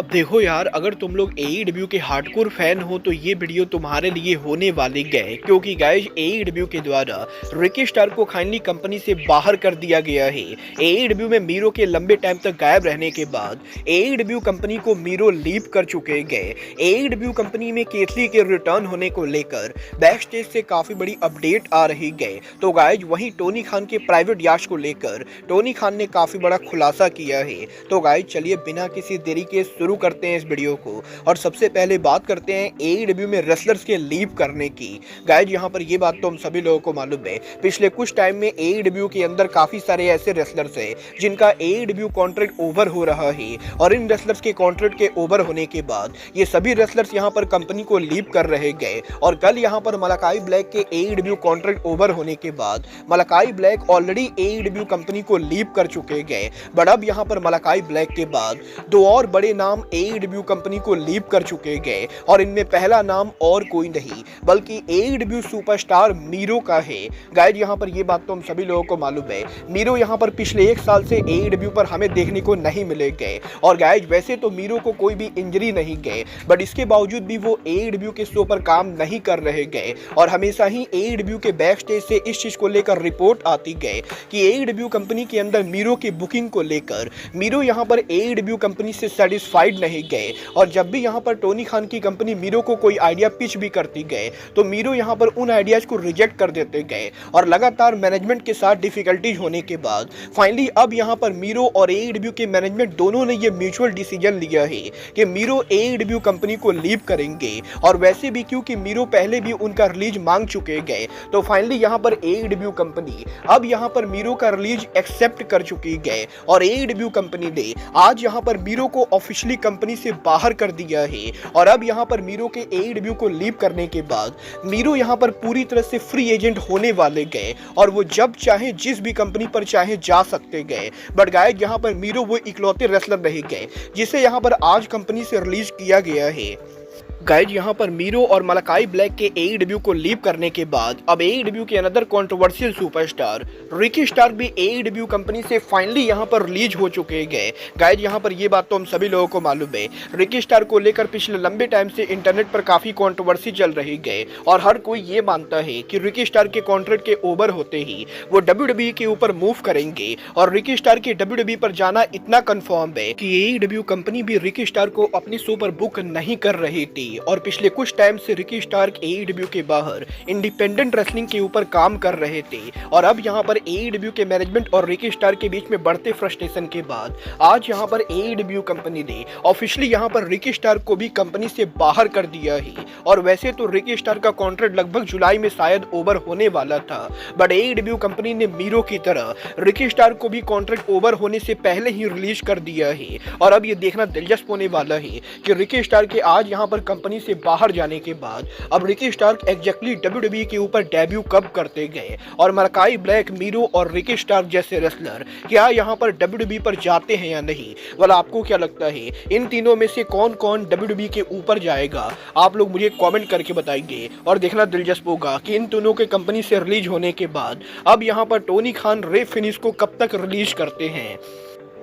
अब देखो यार, अगर तुम लोग एईडब्ल्यू के हार्डकोर फैन हो तो ये वीडियो तुम्हारे लिए होने वाली है, क्योंकि गाइस एईडब्ल्यू के द्वारा रिकी स्टार्क को फाइनली कंपनी से बाहर कर दिया गया है। एईडब्ल्यू में मीरो के लंबे टाइम तक गायब रहने के बाद एईडब्ल्यू कंपनी को मीरो लीव कर चुके गए। एईडब्ल्यू कंपनी में केथली के रिटर्न होने को लेकर बैक स्टेज से काफी बड़ी अपडेट आ रही है। तो गाइस वहीं टोनी खान के प्राइवेट याच को लेकर टोनी खान ने काफी बड़ा खुलासा किया है। तो गाइस चलिए बिना किसी देरी के शुरू करते हैं इस वीडियो को, और सबसे पहले बात करते हैं एईडब्ल्यू में रेसलर्स के लीव करने की। गाइस यहाँ पर ये बात तो हम सभी लोगों को मालूम है, पिछले कुछ टाइम में एईडब्ल्यू के अंदर काफी सारे ऐसे रेसलर्स हैं जिनका एईडब्ल्यू कॉन्ट्रैक्ट ओवर हो रहा है, और इन रेसलर्स के कॉन्ट्रैक्ट के ओवर होने के बाद ये सभी रेसलर्स यहाँ पर कंपनी को लीव कर रहे गए। और कल यहाँ पर मलाकाई ब्लैक के एईडब्ल्यू कॉन्ट्रैक्ट ओवर होने के बाद Malachi black already AEW company को लीव कर चुके गए। बट अब यहाँ पर मलाकाई ब्लैक के बाद दो और बड़े नाम एईडब्ल्यू कंपनी को लीव कर चुके गए, और इनमें पहला नाम और कोई नहीं बल्कि एईडब्ल्यू सुपरस्टार मीरो का है। गाइस यहाँ पर ये बात तो हम सभी लोगों को मालूम है, मीरो यहाँ पर पिछले एक साल से एईडब्ल्यू पर हमें देखने को नहीं मिले गए। और गाइस वैसे तो मीरो को कोई भी इंजरी नहीं गए, बट इसके बावजूद भी वो एईडब्ल्यू के शो पर काम नहीं कर रहे गए, और हमेशा ही एईडब्ल्यू के बैक स्टेज से इस चीज को लेकर रिपोर्ट आती गई कि एईडब्ल्यू कंपनी के अंदर मीरो की बुकिंग को लेकर मीरो यहाँ पर एईडब्ल्यू कंपनी से सेटिस्फाइड नहीं गए। और जब भी यहाँ पर टोनी खान की कंपनी मीरो को कोई आइडिया पिच भी करती गए तो मीरो यहाँ पर उन आइडियाज को रिजेक्ट कर देते गए, और लगातार मैनेजमेंट के साथ डिफिकल्टीज होने के बाद फाइनली अब यहाँ पर मीरो और एईडब्ल्यू के मैनेजमेंट दोनों ने ये म्यूचुअल डिसीजन लिया है कि मीरो एईडब्ल्यू कंपनी को लीव करेंगे। और वैसे भी क्योंकि मीरो पहले भी उनका रिलीज मांग चुके गए, तो फाइनली यहाँ पर एईडब्ल्यू कंपनी अब यहाँ पर मीरो का रिलीज एक्सेप्ट कर चुकी गए, और एईडब्ल्यू कंपनी ने आज यहाँ पर मीरो को ऑफिशियली कंपनी से बाहर कर दिया है। और अब यहाँ पर मीरो के एईडब्ल्यू को लीव करने के बाद मीरो यहाँ पर पूरी तरह से फ्री एजेंट होने वाले गए, और वो जब चाहे जिस भी कंपनी पर चाहे जा सकते गए। बट गाइस यहाँ पर मीरो वो इकलौते रेसलर नहीं गए जिसे यहाँ पर आज कंपनी से रिलीज किया गया है। गाइज यहाँ पर मीरो और मलाकाई ब्लैक के एईडब्ल्यू को लीव करने के बाद अब एईडब्ल्यू के another controversial superstar Ricky Starks भी एईडब्ल्यू कंपनी से फाइनली यहाँ पर रिलीज हो चुके गए। गाइज यहाँ पर ये बात तो हम सभी लोगों को मालूम है, रिकी स्टार्क को लेकर पिछले लंबे टाइम से इंटरनेट पर काफी कंट्रोवर्सी चल रही गए, और हर कोई ये मानता है कि रिकी स्टार्क के कॉन्ट्रैक्ट के ओवर होते ही वो डब्ल्यूडब्ल्यूई के ऊपर मूव करेंगे, और रिकी स्टार्क के डब्ल्यूडब्ल्यूई पर जाना इतना कन्फर्म है कि एईडब्ल्यू कंपनी भी रिकी स्टार्क को अपने शो पर बुक नहीं कर रही थी। और पिछले कुछ टाइम से रिकी स्टार्क एईडब्ल्यू के बाहर इंडिपेंडेंट रेसलिंग के ऊपर काम कर रहे थे, और अब यहाँ पर एईडब्ल्यू के मैनेजमेंट और रिकी स्टार्क के बीच में बढ़ते फ्रस्ट्रेशन के बाद आज यहाँ पर एईडब्ल्यू कंपनी ने ऑफिशियली यहाँ पर रिकी स्टार्क को भी कंपनी से बाहर कर दिया है। और वैसे तो रिकी स्टार्क का कॉन्ट्रैक्ट लगभग जुलाई में शायद ओवर होने वाला था, बट एईडब्ल्यू कंपनी ने मीरो की तरह रिकी स्टार्क को भी कॉन्ट्रैक्ट ओवर होने से पहले ही रिलीज कर दिया है। और अब ये देखना दिलचस्प होने वाला है कि रिकी स्टार्क के आज यहाँ पर कंपनी से बाहर जाने के बाद अब रिकी स्टार्क एग्जैक्टली डब्ल्यूडब्ल्यूई के ऊपर डेब्यू कब करते गए, और मलाकाई ब्लैक, मीरो और रिकी स्टार्क जैसे रेसलर क्या यहाँ पर डब्ल्यूडब्ल्यूई पर जाते हैं या नहीं। वाला आपको क्या लगता है, इन तीनों में से कौन कौन डब्ल्यूडब्ल्यूई के ऊपर जाएगा? आप लोग मुझे कमेंट करके बताएंगे, और देखना दिलचस्प होगा कि इन तीनों के कंपनी से रिलीज होने के बाद अब यहाँ पर टोनी खान रे फिनिश को कब तक रिलीज करते हैं।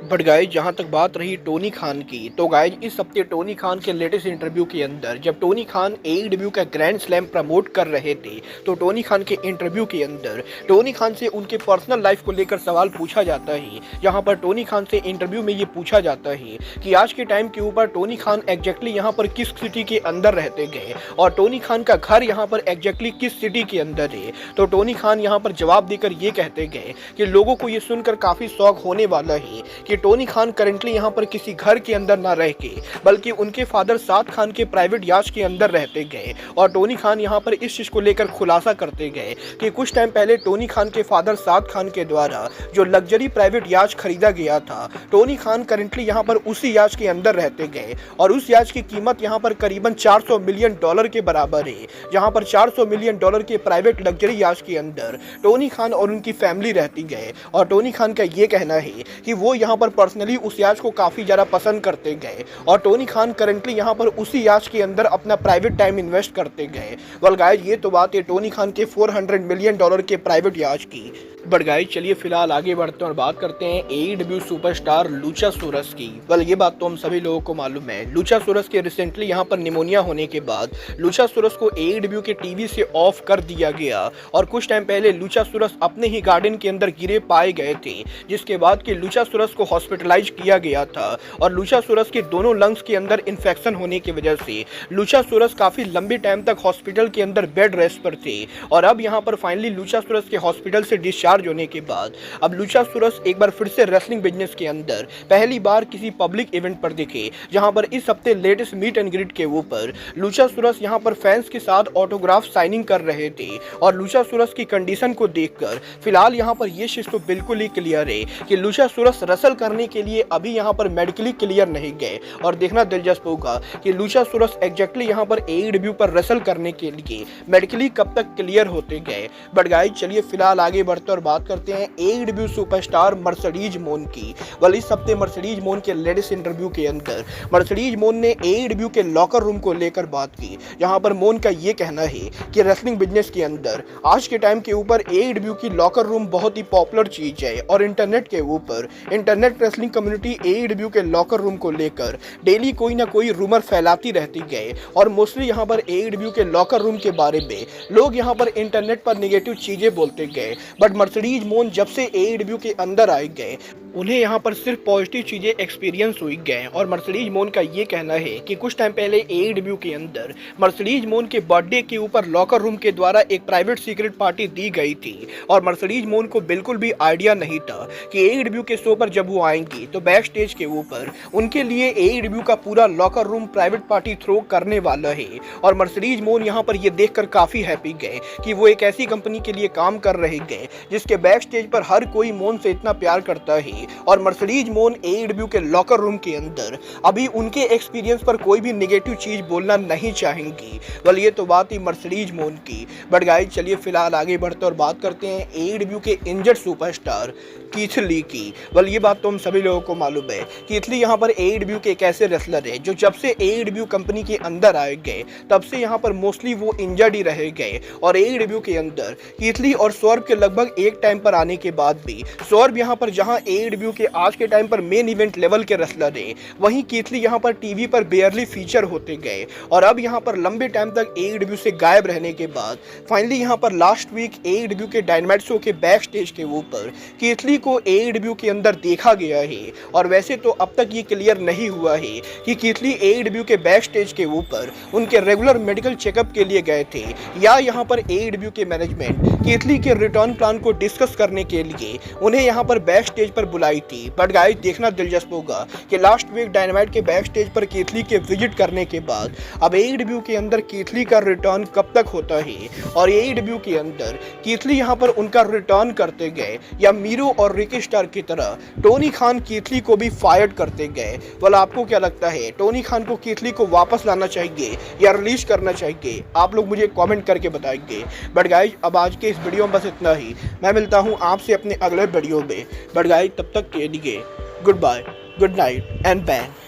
बट गाइज जहाँ तक बात रही टोनी खान की, तो गाइज इस हफ्ते टोनी खान के लेटेस्ट इंटरव्यू के अंदर जब टोनी खान एईडब्ल्यू का ग्रैंड स्लैम प्रमोट कर रहे थे, तो टोनी खान के इंटरव्यू के अंदर टोनी खान से उनके पर्सनल लाइफ को लेकर सवाल पूछा जाता है। यहाँ पर टोनी खान से इंटरव्यू में ये पूछा जाता है कि आज के टाइम के ऊपर टोनी खान एग्जैक्टली यहाँ पर किस सिटी के अंदर रहते गए, और टोनी खान का घर यहाँ पर एग्जैक्टली किस सिटी के अंदर है। तो टोनी खान यहाँ पर जवाब देकर ये कहते गए कि लोगों को ये सुनकर काफी शौक होने वाला है कि टोनी खान करंटली यहाँ पर किसी घर के अंदर ना रह के बल्कि उनके फादर साद खान के प्राइवेट याच के अंदर रहते गए। और टोनी खान यहाँ पर इस चीज को लेकर खुलासा करते गए कि कुछ टाइम पहले टोनी खान के फादर साद खान के द्वारा जो लग्जरी प्राइवेट याच खरीदा गया था, टोनी खान करंटली यहाँ पर उसी याच के अंदर रहते गए, और उस याच की कीमत यहाँ पर करीबन $400 मिलियन के बराबर है। जहाँ पर $400 मिलियन के प्राइवेट लग्जरी याच के अंदर टोनी खान और उनकी फैमिली रहती गए। और टोनी खान का ये कहना है कि वो यहाँ पर पर्सनली उस याच को काफी ज्यादा पसंद करते गए, और टोनी खान करंटली यहाँ पर उसी याच के अंदर अपना प्राइवेट टाइम इन्वेस्ट करते गए। वेल गाइस ये तो बात है टोनी खान के $400 मिलियन के प्राइवेट याच की। बट गाइस चलिए फिलहाल आगे बढ़ते हैं और बात करते हैं एईडब्ल्यू सुपरस्टार लुचासोरस की। वेल ये बात तो हम सभी लोगों को मालूम है, लुचासोरस के रिसेंटली यहाँ पर निमोनिया होने के बाद लुचासोरस को एईडब्ल्यू के टीवी से ऑफ कर दिया गया और कुछ टाइम पहले लुचासोरस अपने ही गार्डन के अंदर गिरे पाए गए थे, जिसके बाद कि लुचासोरस को हॉस्पिटलाइज किया गया था और लुचासोरस के दोनों लंग्स के अंदर इन्फेक्शन होने की वजह से लुचासोरस काफी लंबे टाइम तक हॉस्पिटल के अंदर बेड रेस्ट पर थे। और अब यहाँ पर फाइनली लुचासोरस के हॉस्पिटल से डिस्चार्ज होने के बाद अब लुचासोरस एक बार फिर से रेसलिंग बिजनेस के अंदर पहली बार किसी पब्लिक इवेंट पर दिखे, जहां पर इस हफ्ते लेटेस्ट मीट एंड ग्रीट के ऊपर लुचासोरस यहां पर फैंस के साथ ऑटोग्राफ साइनिंग कर रहे थे। और लुचासोरस की कंडीशन को देखकर फिलहाल यहां पर यह चीज तो बिल्कुल ही क्लियर है कि लुचासोरस रेसल करने के लिए अभी यहां पर मेडिकली क्लियर नहीं गए और देखना दिलचस्प होगा कि लुचासोरस एग्जैक्टली यहां पर एईडब्ल्यू पर रेसल करने के लिए मेडिकली कब तक क्लियर होते गए। बट गाइस चलिए फिलहाल आगे बढ़ते और बात करते हैं एईडब्ल्यू सुपरस्टार मर्सिडीज मोन की। वाल इस हफ्ते मर्सिडीज मोन के लेटेस्ट इंटरव्यू के अंदर मर्सिडीज मोन ने एईडब्ल्यू के लॉकर रूम को लेकर बात की, जहां पर मोन का ये कहना है कि रेसलिंग बिजनेस के अंदर आज के टाइम के ऊपर एईडब्ल्यू की लॉकर रूम बहुत ही पॉपुलर चीज है और इंटरनेट के ऊपर इंटरनेट रेसलिंग कम्युनिटी एईडब्ल्यू के लॉकर रूम को लेकर डेली कोई ना कोई रूमर फैलाती रहती गए और मोस्टली यहाँ पर एईडब्ल्यू के लॉकर रूम के बारे में लोग यहाँ पर इंटरनेट पर नेगेटिव चीजें बोलते गए। बट मर्सिडीज मोन जब से एईडब्ल्यू के अंदर आए गए उन्हें यहाँ पर सिर्फ पॉजिटिव चीजें एक्सपीरियंस हुई गए और मर्सिडीज मोन का ये कहना है कि कुछ टाइम पहले एईडब्ल्यू के अंदर मर्सिडीज मोन के बर्थडे के ऊपर लॉकर रूम के द्वारा एक प्राइवेट सीक्रेट पार्टी दी गई थी और मर्सिडीज मोन को बिल्कुल भी आइडिया नहीं था कि एईडब्ल्यू के शो पर जब वो आएंगी तो बैक स्टेज के ऊपर उनके लिए एईडब्ल्यू का पूरा locker room private party throw करने वाला है। और मर्सिडीज मोन यहाँ पर ये देखकर काफी हैप्पी गए कि वो एक ऐसी कंपनी के लिए काम कर रहे गए जिसके बैक स्टेज पर हर कोई मोन से इतना प्यार करता है। और मर्सिडीज मोन एईडब्ल्यू के लॉकर रूम के अंदर अभी उनके एक्सपीरियंस पर कोई भी नेगेटिव चीज बोलना नहीं चाहेंगी। वेल ये तो बात ही मर्सिडीज मोन की। बट गाइस चलिए फिलहाल आगे बढ़ते और बात करते हैं एईडब्ल्यू के इंजर्ड सुपरस्टार कीथ ली की। वेल ये बात तो हम सभी लोगों को मालूम है, कीथ ली यहाँ पर एईडब्ल्यू के एक ऐसे रेसलर है जो जब से एईडब्ल्यू कंपनी के अंदर आए गए तब से यहाँ पर मोस्टली वो इंजर्ड ही रह गए और एईडब्ल्यू के अंदर कीथ ली और सौरभ के लगभग एक टाइम पर आने के बाद भी सौरभ यहाँ पर जहाँ एईडब्ल्यू के आज के टाइम पर मेन इवेंट लेवल के रेसलर है, वहीं कीथ ली यहाँ पर टीवी पर बेयरली फीचर होते गए और अब यहाँ पर लंबे टाइम तक एईडब्ल्यू से गायब रहने के बाद फाइनली यहाँ पर लास्ट वीक एईडब्ल्यू के डायनामाइट शो के बैक स्टेज के ऊपर कीथ ली को एईडब्ल्यू के अंदर देखा गया है। और वैसे तो अब तक ये क्लियर नहीं हुआ है कि कीथ ली एईडब्ल्यू के बैक स्टेज के ऊपर उनके रेगुलर मेडिकल चेकअप के लिए गए थे या यहाँ पर एईडब्ल्यू के मैनेजमेंट कीथ ली के रिटर्न प्लान को डिस्कस करने के लिए उन्हें यहाँ पर बैक स्टेज पर बुलाई थी। बट गाइस देखना दिलचस्प होगा कि लास्ट वीक डायनामाइट के बैक स्टेज पर कीथ ली के विजिट करने के बाद अब एईडब्ल्यू के अंदर कीथ ली का रिटर्न कब तक होता है और एईडब्ल्यू के अंदर कीथ ली यहाँ पर उनका रिटर्न करते गए या मीरो और रिकी स्टार की तरह टोनी खान कीथ ली को भी फायर करते गए। वाला आपको क्या लगता है, टोनी खान को कीथ ली को वापस लाना चाहिए या रिलीज करना चाहिए? आप लोग मुझे कमेंट करके बताएंगे। बट गाइस अब आज के इस वीडियो में बस इतना ही। मैं मिलता हूँ आपसे अपने अगले वीडियो में। बट गाइस तब तक के लिए good bye, good night and bang.